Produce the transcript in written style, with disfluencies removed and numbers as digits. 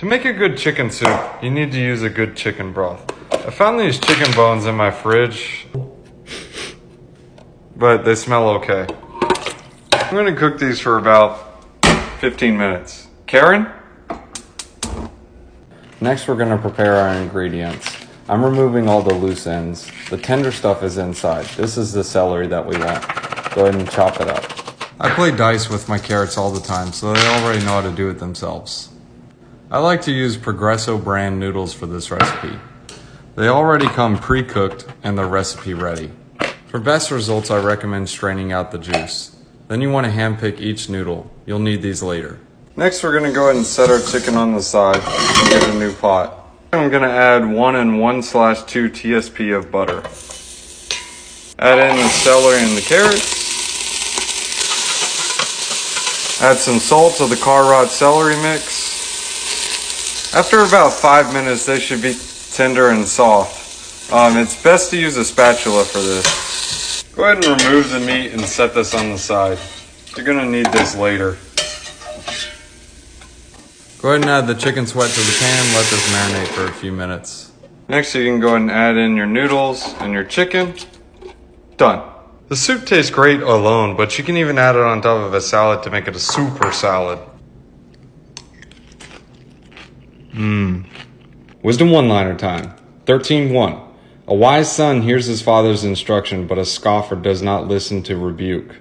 To make a good chicken soup, you need to use a good chicken broth. I found these chicken bones in my fridge, but they smell okay. I'm gonna cook these for about 15 minutes. Karen? Next, we're gonna prepare our ingredients. I'm removing all the loose ends. The tender stuff is inside. This is the celery that we want. Go ahead and chop it up. I play dice with my carrots all the time, so they already know how to do it themselves. I like to use Progresso brand noodles for this recipe. They already come pre-cooked and the recipe ready. For best results, I recommend straining out the juice. Then you want to hand-pick each noodle. You'll need these later. Next, we're going to go ahead and set our chicken on the side and get a new pot. I'm going to add 1 and 1/2 TSP of butter. Add in the celery and the carrots. Add some salt to the Carrot celery mix. After about 5 minutes, they should be tender and soft. It's best to use a spatula for this. Go ahead and remove the meat and set this on the side. You're going to need this later. Go ahead and add the chicken sweat to the pan. Let this marinate for a few minutes. Next, you can go ahead and add in your noodles and your chicken. Done. The soup tastes great alone, but you can even add it on top of a salad to make it a super salad. Wisdom one-liner time. 13:1. A wise son hears his father's instruction, but a scoffer does not listen to rebuke.